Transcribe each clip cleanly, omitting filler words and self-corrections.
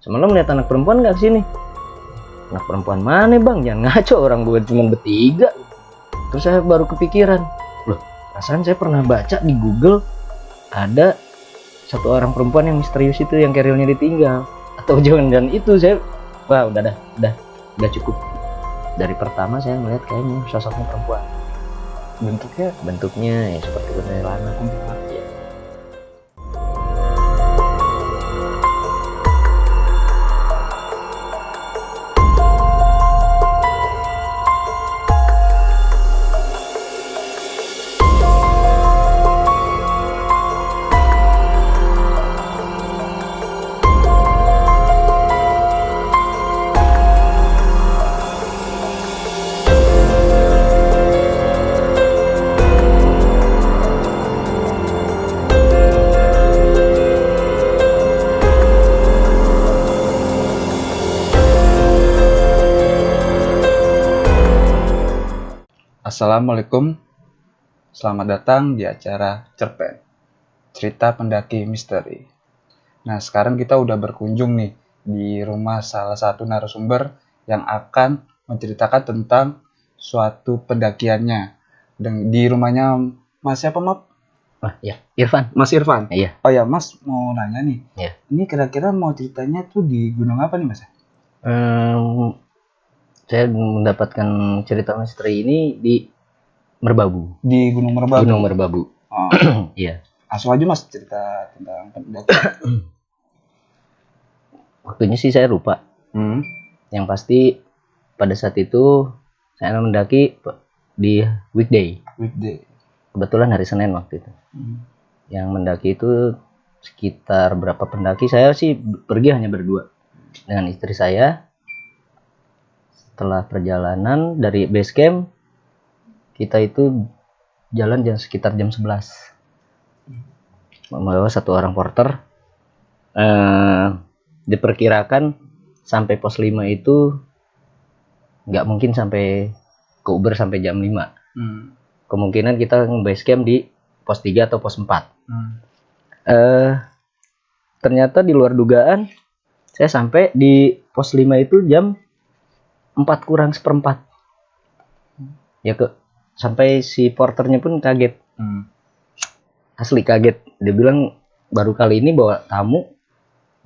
semalam lihat anak perempuan nggak kesini. Anak perempuan mana bang, jangan ngaco, orang gue cuma bertiga. Terus saya baru kepikiran, loh perasaan saya pernah baca di Google ada satu orang perempuan yang misterius itu yang kerilnya ditinggal. Atau jangan itu saya, wah udah cukup. Dari pertama saya melihat kayaknya sosoknya perempuan. Bentuknya ya seperti kuntilanak ya. Assalamualaikum, selamat datang di acara Cerpen, cerita pendaki misteri. Nah, sekarang kita udah berkunjung nih di rumah salah satu narasumber yang akan menceritakan tentang suatu pendakiannya. Dan di rumahnya Mas siapa, Map? Ya, Irfan. Mas Irfan? Iya. Oh ya, Mas mau nanya nih. Iya. Ini kira-kira mau ceritanya tuh di gunung apa nih, Mas? Saya mendapatkan cerita misteri ini di Merbabu. Di Gunung Merbabu? Gunung Merbabu. Oh. Iya. Langsung aja Mas cerita tentang pendakian. Waktunya sih saya lupa. Yang pasti pada saat itu saya mendaki di weekday. Kebetulan hari Senin waktu itu. Yang mendaki itu sekitar berapa pendaki? Saya sih pergi hanya berdua dengan istri saya. Setelah perjalanan dari base camp, kita itu jalan sekitar jam 11. Membawa satu orang porter. Diperkirakan sampai pos 5 itu nggak mungkin sampai ke Uber sampai jam 5. Kemungkinan kita base camp di pos 3 atau pos 4. Ternyata di luar dugaan, saya sampai di pos 5 itu jam 4:04. Ya sampai si porternya pun kaget. Asli kaget. Dia bilang baru kali ini bawa tamu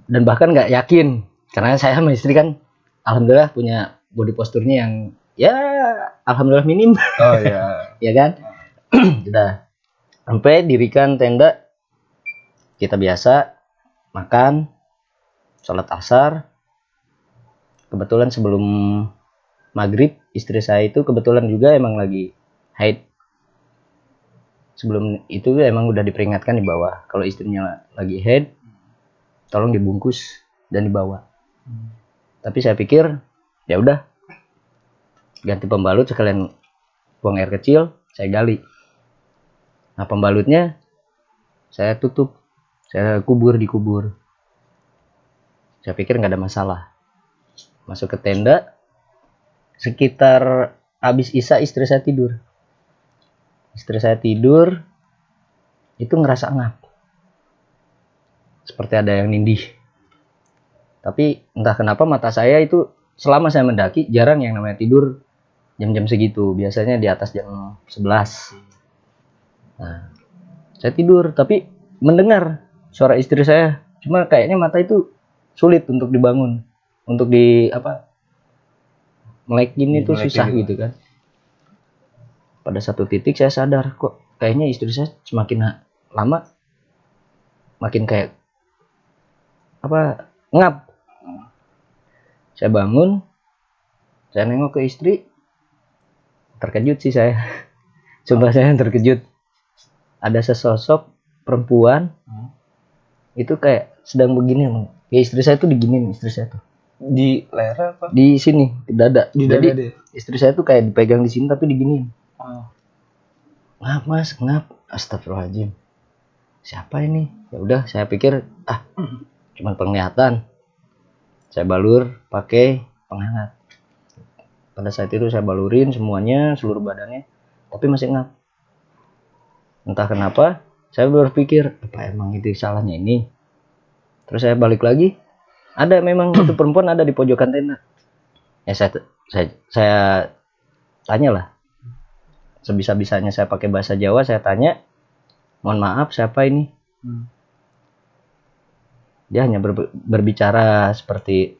dan bahkan nggak yakin karena saya sama istri kan alhamdulillah punya body posturnya yang ya alhamdulillah minim. Oh ya. Ya kan? Udah sampai dirikan tenda, kita biasa makan, sholat asar. Kebetulan sebelum maghrib istri saya itu kebetulan juga emang lagi haid. Sebelum itu emang udah diperingatkan di bawah kalau istrinya lagi haid tolong dibungkus dan dibawa. Tapi saya pikir ya udah ganti pembalut sekalian buang air kecil saya gali. Nah pembalutnya saya tutup, saya dikubur. Saya pikir nggak ada masalah. Masuk ke tenda, sekitar habis isya istri saya tidur. Istri saya tidur itu ngerasa ngap. Seperti ada yang nindih. Tapi entah kenapa mata saya itu selama saya mendaki jarang yang namanya tidur jam-jam segitu. Biasanya di atas jam 11. Nah, saya tidur tapi mendengar suara istri saya. Cuma kayaknya mata itu sulit untuk dibangun. Untuk melek gini tuh susah gitu kan. Pada satu titik saya sadar kok kayaknya istri saya semakin lama makin kayak ngap. Saya bangun, saya nengok ke istri, terkejut sih saya. Coba saya terkejut. Ada sesosok perempuan itu kayak sedang begini, ya istri saya tuh diginiin istri saya tuh. Di leher apa? Di sini, di dada. Di Jadi dada dia. istri saya tuh kayak dipegang di sini tapi diginiin. Ngap mas, ngap. Astagfirullahaladzim. Siapa ini? Ya udah, saya pikir cuman penglihatan. Saya balur pakai penghangat. Pada saat itu saya balurin semuanya, seluruh badannya, tapi masih ngap. Entah kenapa, saya berpikir apa emang itu salahnya ini. Terus saya balik lagi, Ada memang itu perempuan ada di pojokan tenda. Ya saya tanyalah. Sebisa-bisanya saya pakai bahasa Jawa, saya tanya, mohon maaf siapa ini? Dia hanya berbicara seperti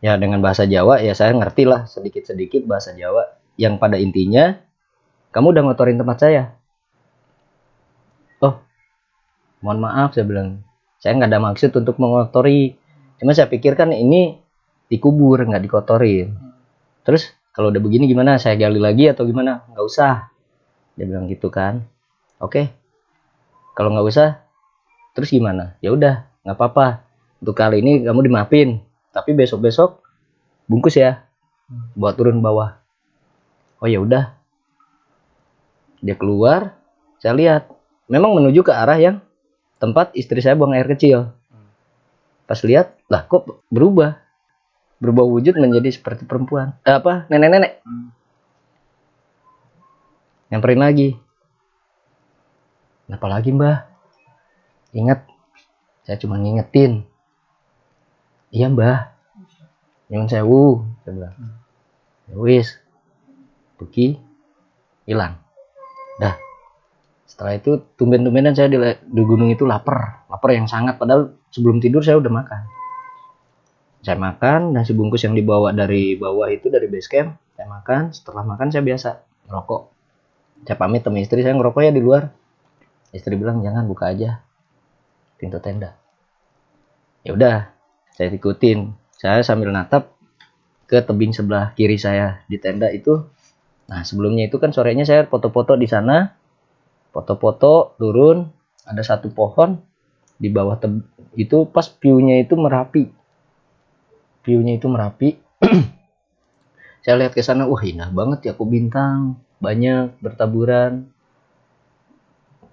ya dengan bahasa Jawa, ya saya ngerti lah sedikit-sedikit bahasa Jawa. Yang pada intinya, kamu udah ngotorin tempat saya. Oh, mohon maaf, saya bilang. Saya nggak ada maksud untuk mengotori. Cuma saya pikirkan ini dikubur, nggak dikotorin. Terus kalau udah begini gimana? Saya gali lagi atau gimana? Nggak usah. Dia bilang gitu kan. Oke. Kalau nggak usah, terus gimana? Ya udah, nggak apa-apa. Untuk kali ini kamu dimaafin. Tapi besok-besok bungkus ya. Buat turun bawah. Oh ya udah. Dia keluar, saya lihat. Memang menuju ke arah yang tempat istri saya buang air kecil. Pas lihat, lah kok berubah wujud menjadi seperti perempuan. Nenek-nenek. Nyamperin lagi. Kenapa lagi mbah? Ingat, saya cuma ngingetin. Iya mbah. Nyuwun sewu, saya bilang. Ya wis. Buki hilang. Dah. Setelah itu tumben-tumbenan saya di gunung itu lapar yang sangat. Padahal sebelum tidur saya udah makan. Saya makan nasi bungkus yang dibawa dari bawah itu dari base camp. Saya makan. Setelah makan saya biasa ngerokok. Saya pamit sama istri, saya ngerokok ya di luar. Istri bilang jangan, buka aja pintu tenda. Ya udah, saya ikutin. Saya sambil natap ke tebing sebelah kiri saya di tenda itu. Nah sebelumnya itu kan sorenya saya foto-foto di sana. Foto-foto turun, ada satu pohon di bawah itu pas view-nya itu Merapi. Saya lihat ke sana, wah indah banget ya, kok bintang banyak bertaburan.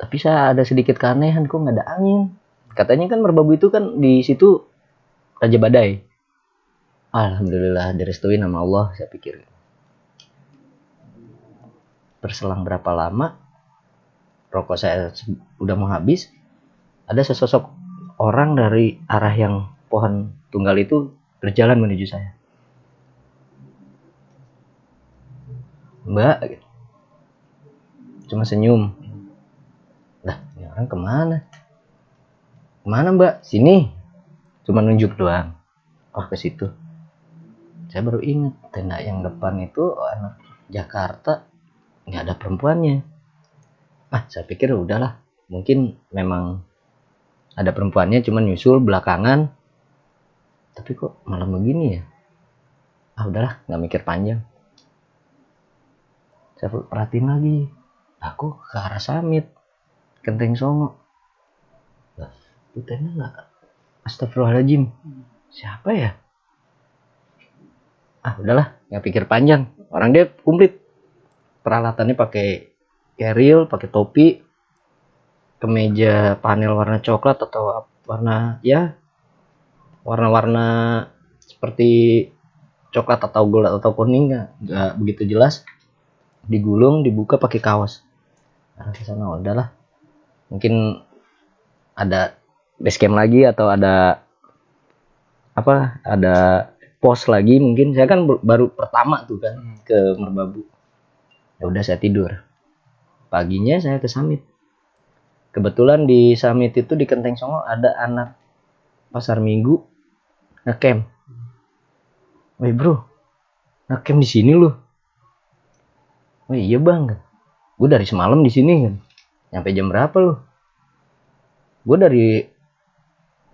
Tapi saya ada sedikit keanehan, kok nggak ada angin. Katanya kan Merbabu itu kan di situ Raja Badai. Alhamdulillah direstuin sama Allah, saya pikir. Berselang berapa lama, rokok saya udah mau habis, ada sesosok orang dari arah yang pohon tunggal itu berjalan menuju saya. Mbak, cuma senyum. Lah, ini orang kemana? Kemana mbak? Sini. Cuma nunjuk doang. Oh ke situ. Saya baru ingat tenda yang depan itu anak Jakarta, nggak ada perempuannya. Saya pikir udahlah, mungkin memang ada perempuannya cuman nyusul belakangan. Tapi kok malam begini ya? Udahlah, nggak mikir panjang. Saya perhatiin lagi. Aku ke arah Samit, Kenteng Songo. Lah, itu tenda nggak? Astagfirullahaladzim. Siapa ya? Udahlah, nggak pikir panjang. Orang dia komplit. Peralatannya pakai keril, pakai topi, kemeja panel warna coklat atau warna warna seperti coklat atau gold atau kuning, nggak begitu jelas. Digulung, dibuka pakai kaos. Arah ke sana, udahlah. Mungkin ada base camp lagi atau ada pos lagi mungkin. Saya kan baru pertama tuh kan ke Merbabu. Ya udah saya tidur. Paginya saya ke Samit. Kebetulan di Samit itu di Kenteng Songo ada anak pasar minggu ngecamp. Woi bro, ngecamp di sini loh. Oh iya bang, gue dari semalam di sini kan. Nyampe jam berapa loh? Gue dari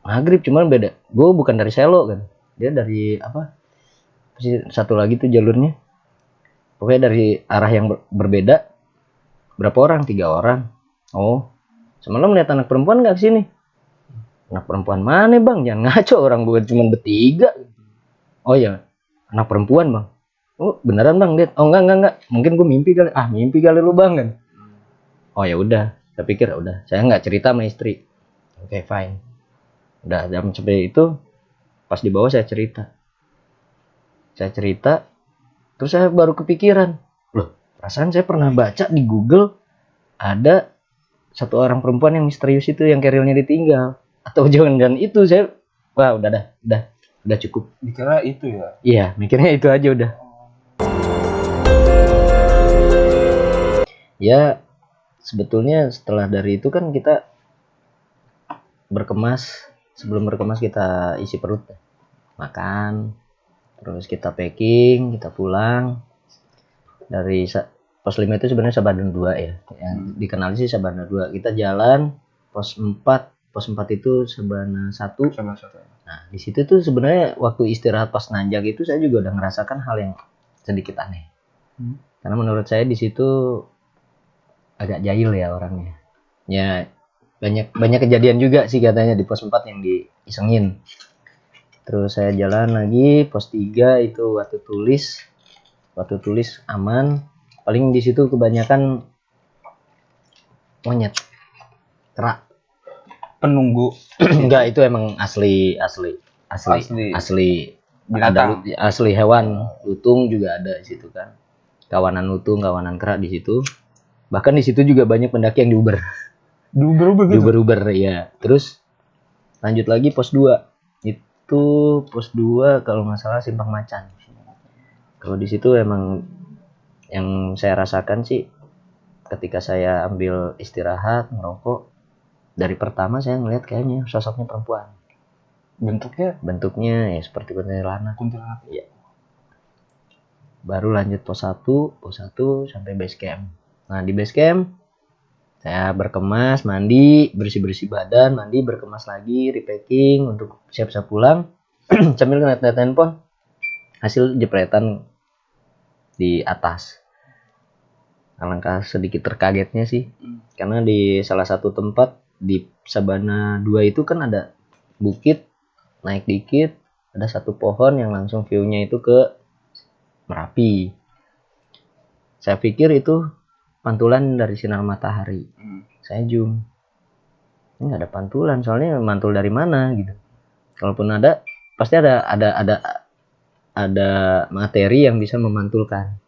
maghrib, cuman beda. Gue bukan dari Selo kan. Dia dari satu lagi tuh jalurnya. Pokoknya dari arah yang berbeda. Berapa orang? 3 orang. Oh, semalam lihat anak perempuan nggak kesini? Anak perempuan mana bang? Jangan ngaco, orang bukan cuma bertiga. Oh ya, anak perempuan bang. Oh beneran bang lihat? Oh enggak. Mungkin gue mimpi kali. Mimpi kali lu bang kan? Oh ya udah. Saya pikir udah. Saya nggak cerita sama istri. Oke, fine. Udah jam seperti itu. Pas di bawah saya cerita. Terus saya baru kepikiran. Loh, perasaan saya pernah baca di Google ada satu orang perempuan yang misterius itu yang kerilnya ditinggal. Atau jangan-jangan itu saya Wah udah cukup. Dikira itu ya. Iya, mikirnya itu aja udah. Ya sebetulnya setelah dari itu kan kita berkemas. Sebelum berkemas kita isi perut, makan, terus kita packing, kita pulang. Dari pos 5 itu sebenarnya Sabana 2 ya, yang dikenal sih Sabana 2. Kita jalan pos 4 itu Sabana 1. Nah di situ tuh sebenarnya waktu istirahat pas nanjak itu saya juga udah ngerasakan hal yang sedikit aneh. Karena menurut saya di situ agak jahil ya orangnya. Ya banyak kejadian juga sih katanya di pos 4 yang diisengin. Terus saya jalan lagi pos 3 itu waktu tulis aman. Paling di situ kebanyakan monyet, kera. Penunggu. Enggak, itu emang asli Binatang. ada asli hewan. Lutung juga ada di situ kan. Kawanan lutung, kawanan kera di situ. Bahkan di situ juga banyak pendaki yang diuber gitu. Diuber ya. Terus lanjut lagi pos 2. Itu pos 2 kalau nggak salah Simpang Macan. Kalau di situ emang yang saya rasakan sih ketika saya ambil istirahat ngerokok, dari pertama saya ngelihat kayaknya sosoknya perempuan. Bentuknya ya seperti kuntilanak. Iya. Baru lanjut pos 1 sampai base camp. Nah, di base camp saya berkemas, mandi, bersih-bersih badan, mandi, berkemas lagi, repacking untuk siap-siap pulang. Sambil ngeliat handphone, hasil jepretan di atas. Alangkah sedikit terkagetnya sih, karena di salah satu tempat di Sabana 2 itu kan ada bukit, naik dikit, ada satu pohon yang langsung view-nya itu ke Merapi. Saya pikir itu pantulan dari sinar matahari. Saya zoom, ini nggak ada pantulan, soalnya mantul dari mana gitu. Kalaupun ada, pasti ada materi yang bisa memantulkan.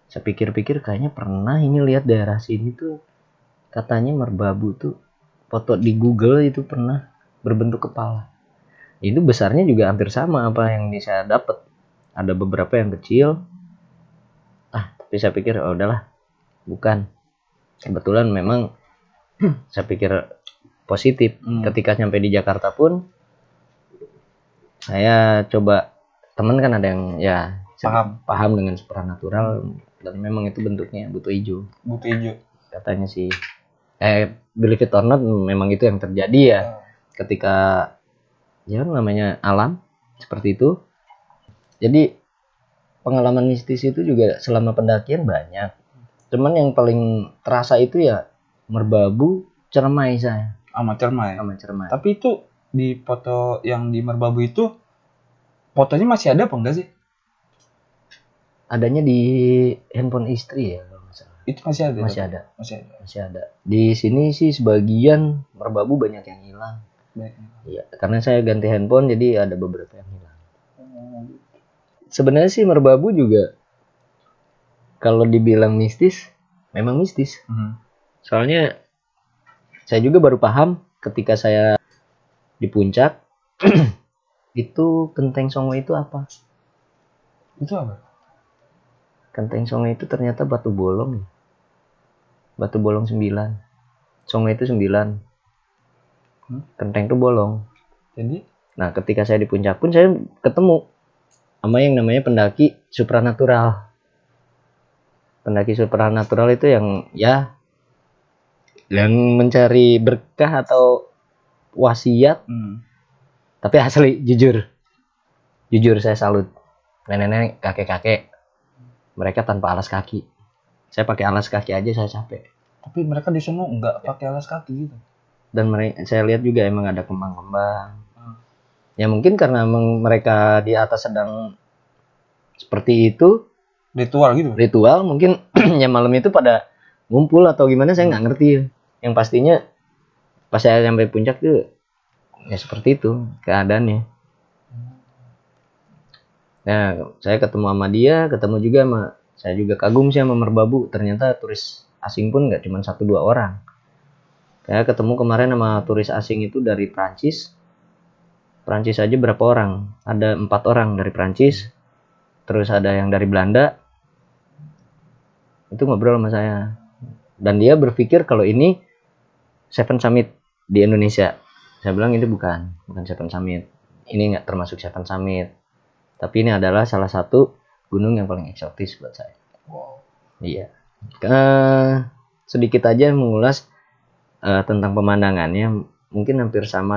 Saya pikir-pikir kayaknya pernah ini lihat daerah sini tuh, katanya merbabu tuh, foto di Google itu pernah berbentuk kepala. Itu besarnya juga hampir sama apa yang saya dapat. Ada beberapa yang kecil. Tapi saya pikir oh udahlah, bukan. Kebetulan memang saya pikir positif. Ketika sampai di Jakarta pun saya coba, teman kan ada yang ya paham dengan supranatural, dan memang itu bentuknya buto hijau katanya sih. Believe it or not, memang itu yang terjadi ya. Ketika ya namanya alam seperti itu. Jadi pengalaman mistis itu juga selama pendakian banyak. Cuman yang paling terasa itu ya merbabu, cermai saya. Sama cermai. Tapi itu di foto yang di merbabu itu, fotonya masih ada apa enggak sih? Adanya di handphone istri ya kalau nggak salah. Itu masih ada. Masih ada. Di sini sih sebagian merbabu banyak yang hilang. Iya, karena saya ganti handphone jadi ada beberapa yang hilang. Sebenarnya sih merbabu juga kalau dibilang mistis, memang mistis. Soalnya saya juga baru paham ketika saya di puncak itu Genteng Songo itu apa? Itu apa? Genteng Songo itu ternyata batu bolong. Batu bolong 9. Songo itu 9. Genteng itu bolong. Jadi? Nah, ketika saya di puncak pun saya ketemu sama yang namanya pendaki supranatural. Pendaki supranatural itu yang mencari berkah atau wasiat. Tapi asli jujur saya salut. Nenek-nenek, kakek-kakek, mereka tanpa alas kaki. Saya pakai alas kaki aja saya capek. Tapi mereka di sana nggak pakai alas kaki gitu. Dan saya lihat juga emang ada kembang-kembang. Ya mungkin karena emang mereka di atas sedang seperti itu, ritual mungkin ya malam itu pada ngumpul atau gimana saya nggak ngerti. Yang pastinya pas saya sampai puncak tuh ya seperti itu keadaannya. Nah, saya ketemu sama dia, ketemu juga sama, saya juga kagum sih sama merbabu. Ternyata turis asing pun nggak cuma 1-2 orang. Saya ketemu kemarin sama turis asing itu dari Prancis. Perancis aja berapa orang? Ada 4 orang dari Perancis, terus ada yang dari Belanda. Itu ngobrol sama saya. Dan dia berpikir kalau ini Seven Summit di Indonesia. Saya bilang ini bukan Seven Summit. Ini nggak termasuk Seven Summit. Tapi ini adalah salah satu gunung yang paling eksotis buat saya. Wow. Iya. Sedikit aja mengulas tentang pemandangannya. Mungkin hampir sama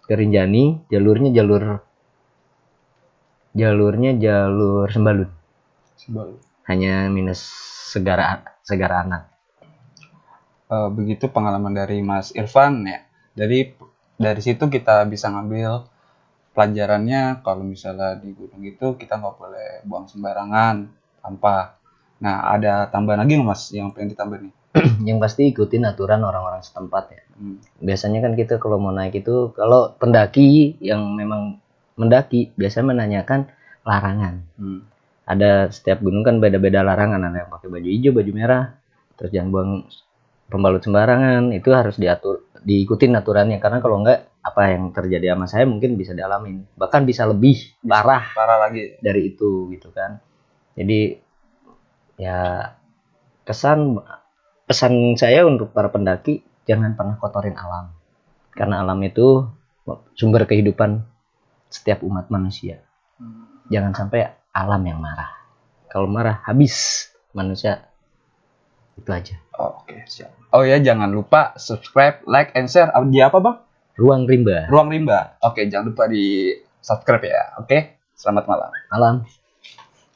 ke Rinjani, jalurnya jalur Sembalun. Hanya minus segara anak. Begitu pengalaman dari Mas Irfan ya. Dari situ kita bisa ngambil pelajarannya kalau misalnya di gunung itu kita nggak boleh buang sembarangan sampah. Nah, ada tambahan lagi nggak Mas yang pengen ditambah nih? Yang pasti ikutin aturan orang-orang setempat ya. Biasanya kan kita kalau mau naik itu, kalau pendaki yang memang mendaki biasanya menanyakan larangan. Ada setiap gunung kan beda-beda larangan, ada yang pakai baju hijau, baju merah, terus jangan buang pembalut sembarangan. Itu harus diikutin aturannya, karena kalau enggak apa yang terjadi sama saya mungkin bisa dialamin, bahkan bisa lebih parah lagi dari itu gitu kan. Jadi ya pesan saya untuk para pendaki, jangan pernah kotorin alam, karena alam itu sumber kehidupan setiap umat manusia. Jangan sampai alam yang marah. Kalau marah habis manusia. Itu aja. Oke, siap. Oh ya, jangan lupa subscribe, like, and share. Di apa Bang? Ruang Rimba. Oke, jangan lupa di subscribe ya. Oke, selamat malam.